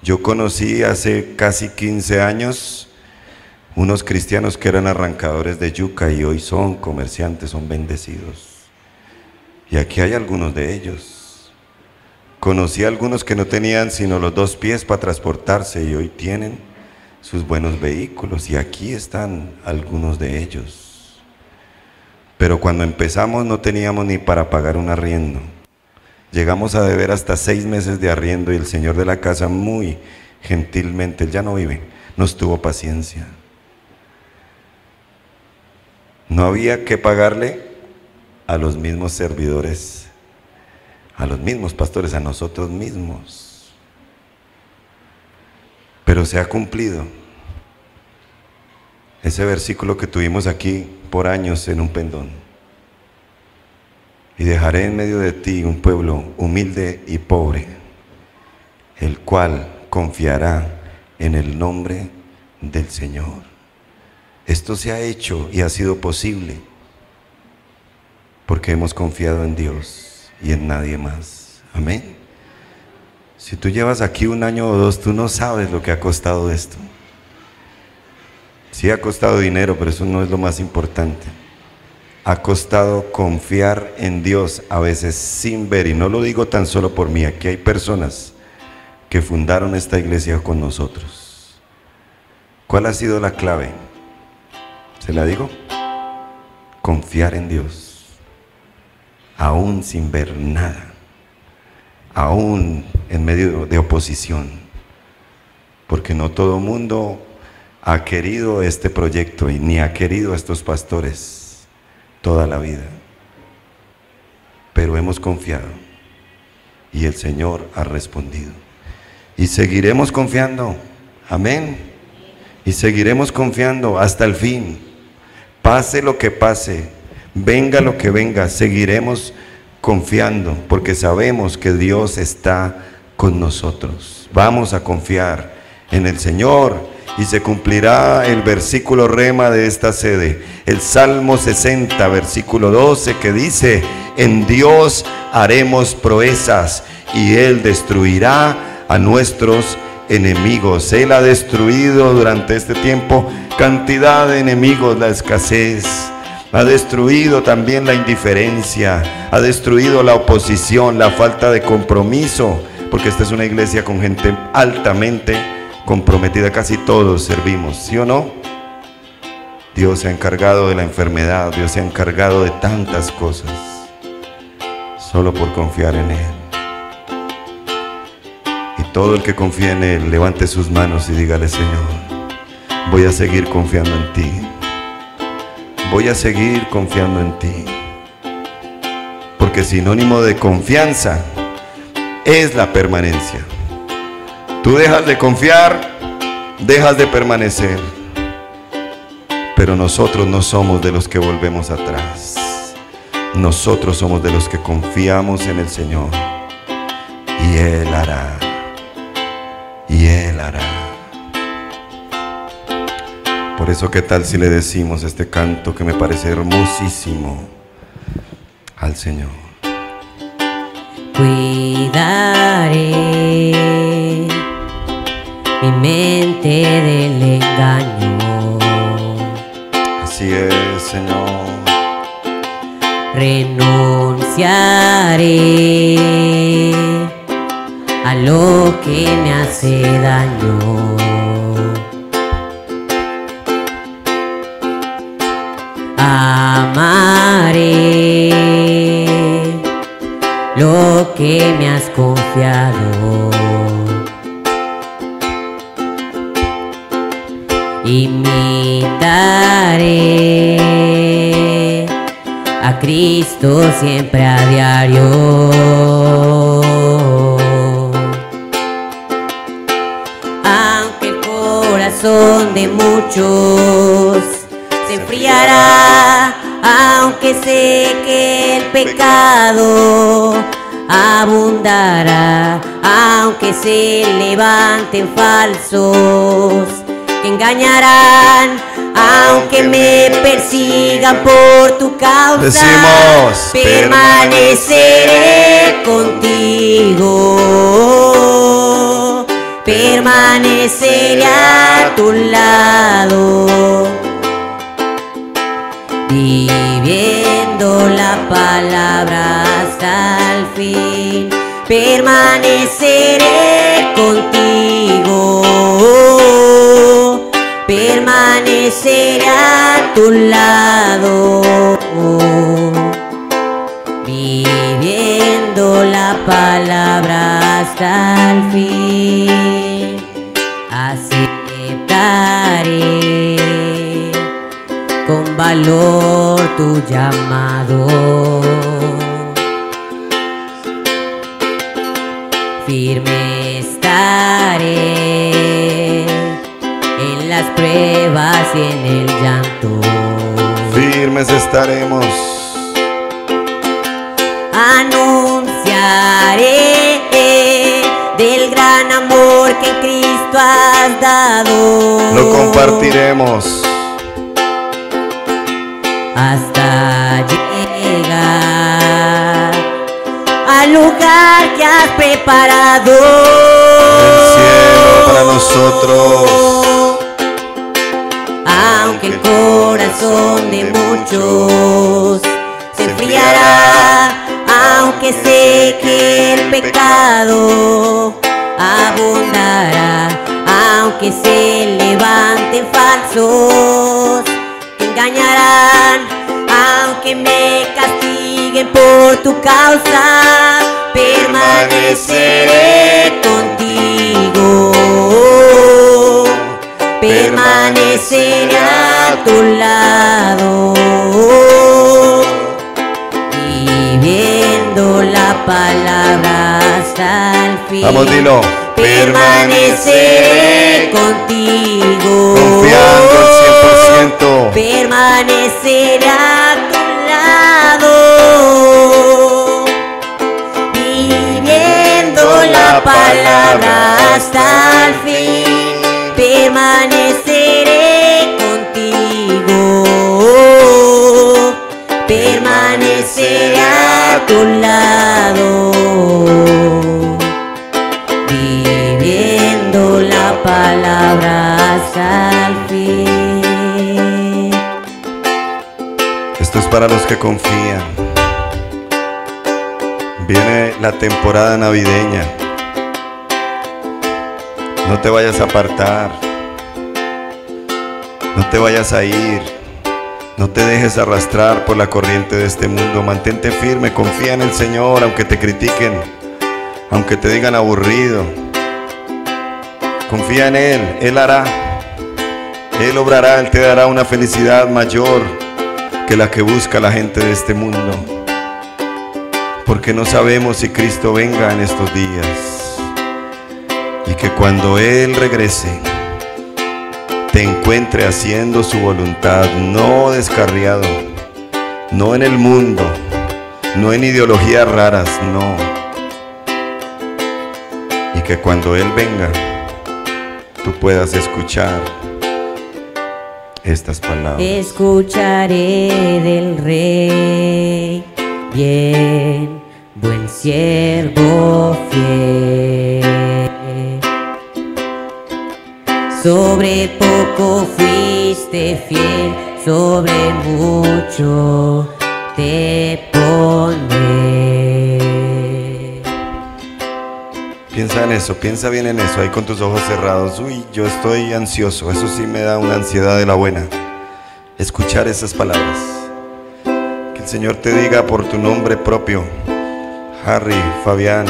Yo conocí hace casi 15 años unos cristianos que eran arrancadores de yuca y hoy son comerciantes, son bendecidos. Y aquí hay algunos de ellos. Conocí a algunos que no tenían sino los 2 pies para transportarse y hoy tienen sus buenos vehículos, y aquí están algunos de ellos. Pero cuando empezamos no teníamos ni para pagar un arriendo. Llegamos a deber hasta 6 meses de arriendo, y el señor de la casa muy gentilmente, él ya no vive, nos tuvo paciencia. No había que pagarle a los mismos servidores, a los mismos pastores, a nosotros mismos. Pero se ha cumplido ese versículo que tuvimos aquí por años en un pendón. Y dejaré en medio de ti un pueblo humilde y pobre, el cual confiará en el nombre del Señor. Esto se ha hecho y ha sido posible porque hemos confiado en Dios y en nadie más. Amén. Si tú llevas aquí 1 año o 2, tú no sabes lo que ha costado esto. Sí ha costado dinero, pero eso no es lo más importante. Ha costado confiar en Dios a veces sin ver, y no lo digo tan solo por mí. Aquí hay personas que fundaron esta iglesia con nosotros. ¿Cuál ha sido la clave? ¿Se la digo? Confiar en Dios, aún sin ver nada, aún en medio de oposición, porque no todo mundo ha querido este proyecto y ni ha querido a estos pastores toda la vida, pero hemos confiado y el Señor ha respondido y seguiremos confiando. Amén. Y seguiremos confiando hasta el fin, pase lo que pase, venga lo que venga, seguiremos confiando porque sabemos que Dios está con nosotros. Vamos a confiar en el Señor. Y se cumplirá el versículo rema de esta sede, el Salmo 60, versículo 12, que dice: en Dios haremos proezas y Él destruirá a nuestros enemigos. Él ha destruido durante este tiempo cantidad de enemigos, la escasez, ha destruido también la indiferencia, ha destruido la oposición, la falta de compromiso, porque esta es una iglesia con gente altamente comprometida, casi todos servimos, ¿sí o no? Dios se ha encargado de la enfermedad, Dios se ha encargado de tantas cosas, solo por confiar en Él. Y todo el que confíe en Él, levante sus manos y dígale: Señor, voy a seguir confiando en ti, voy a seguir confiando en ti, porque sinónimo de confianza es la permanencia. Tú dejas de confiar, dejas de permanecer. Pero nosotros no somos de los que volvemos atrás. Nosotros somos de los que confiamos en el Señor. Y Él hará. Y Él hará. Por eso, ¿qué tal si le decimos este canto que me parece hermosísimo al Señor? Cuidaré mi mente del engaño. Así es, Señor. Renunciaré a lo que me hace daño. Amaré lo que me has confiado. Imitaré a Cristo siempre a diario. Aunque el corazón de muchos se enfriará, aunque sé que el pecado abundará, aunque se levanten falsos que engañarán, aunque me persigan por tu causa, decimos, permaneceré contigo, permaneceré a tu lado, viviendo la palabra hasta el fin, permaneceré contigo, permaneceré a tu lado, viviendo la palabra hasta el fin. Aceptaré con valor tu llamado, firme estaré en las pruebas y en el llanto. Firmes estaremos. Anunciaré del gran amor que en Cristo has dado. Lo compartiremos hasta llegar al lugar que has preparado. El cielo para nosotros. Aunque el corazón de muchos se enfriará, aunque seque el pecado abundará, aunque se levanten falsos que engañarán, aunque me castiguen por tu causa, permaneceré contigo, permaneceré a tu lado, viviendo la palabra hasta el fin. Vamos, dilo. Permaneceré contigo, confiando al 100%. Permaneceré a tu lado, viviendo la palabra hasta el fin. Permaneceré contigo, permaneceré a tu lado, viviendo la palabra hasta el fin. Esto es para los que confían. Viene la temporada navideña. No te vayas a apartar. No te vayas a ir. No te dejes arrastrar por la corriente de este mundo. Mantente firme, confía en el Señor, aunque te critiquen, aunque te digan aburrido. Confía en Él, Él hará. Él obrará, Él te dará una felicidad mayor que la que busca la gente de este mundo. Porque no sabemos si Cristo venga en estos días. Y que cuando Él regrese, te encuentre haciendo su voluntad, no descarriado, no en el mundo, no en ideologías raras, no. Y que cuando Él venga, tú puedas escuchar estas palabras. Escucharé del Rey, bien, buen siervo fiel. Sobre poco fuiste fiel, sobre mucho te pondré. Piensa en eso, piensa bien en eso, ahí con tus ojos cerrados. Uy, yo estoy ansioso, eso sí me da una ansiedad de la buena. Escuchar esas palabras. Que el Señor te diga por tu nombre propio: Harry, Fabián,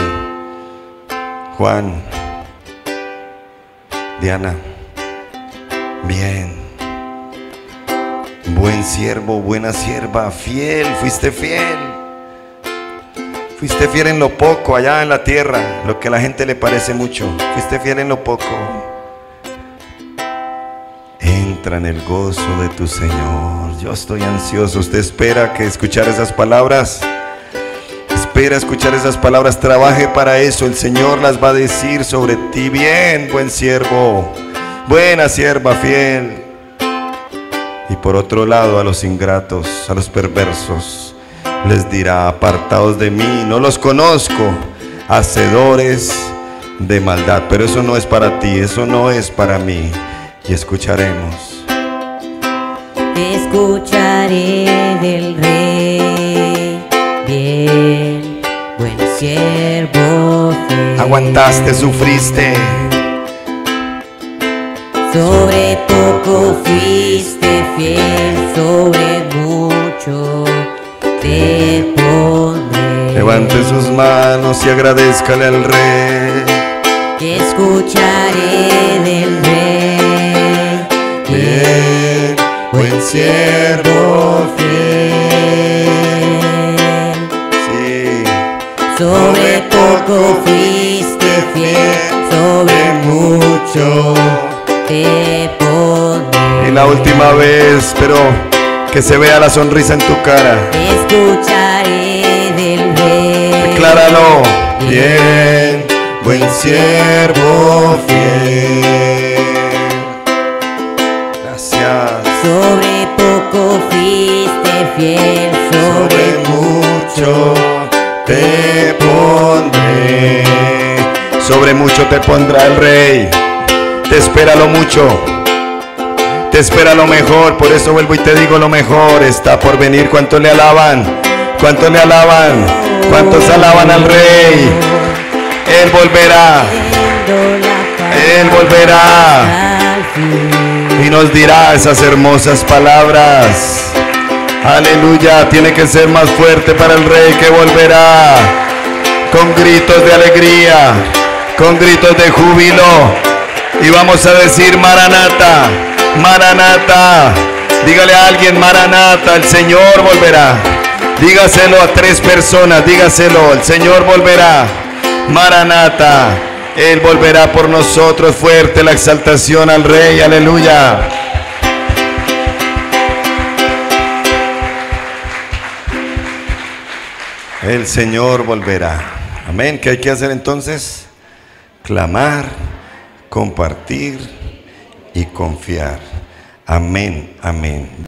Juan, Diana. Bien, buen siervo, buena sierva, fiel, fuiste fiel. Fuiste fiel en lo poco, allá en la tierra, lo que a la gente le parece mucho. Fuiste fiel en lo poco. Entra en el gozo de tu Señor. Yo estoy ansioso. Usted espera que escuchar esas palabras. Espera escuchar esas palabras. Trabaje para eso. El Señor las va a decir sobre ti. Bien, buen siervo, buena sierva fiel. Y por otro lado, a los ingratos, a los perversos, les dirá: apartaos de mí, no los conozco, hacedores de maldad. Pero eso no es para ti, eso no es para mí. Y escucharemos. Escucharé del Rey, bien, buen siervo fiel. Aguantaste, sufriste. Sobre poco fuiste fiel, sobre mucho te pondré. Levante sus manos y agradézcale al Rey. Escucharé del Rey, Bien, buen siervo fiel. Sí. Sobre poco fuiste fiel, sobre mucho te pondré. Y la última vez, pero que se vea la sonrisa en tu cara. Escucharé del Rey. Decláralo. Bien, buen siervo fiel. Gracias. Sobre poco fuiste fiel, sobre Sobre mucho te pondré. sobre mucho te pondrá el Rey. Te espera lo mucho, te espera lo mejor. Por eso vuelvo y te digo, lo mejor está por venir. ¿Cuántos le alaban? ¿Cuántos le alaban? ¿Cuántos alaban al Rey? Él volverá, Él volverá y nos dirá esas hermosas palabras. Aleluya, tiene que ser más fuerte para el Rey que volverá, con gritos de alegría, con gritos de júbilo, y vamos a decir: Maranata, Maranata. Dígale a alguien: Maranata, el Señor volverá. Dígaselo a 3 personas, dígaselo: el Señor volverá. Maranata, Él volverá por nosotros. Fuerte la exaltación al Rey, aleluya. El Señor volverá. Amén. ¿Qué hay que hacer entonces? Clamar, compartir y confiar. Amén, amén.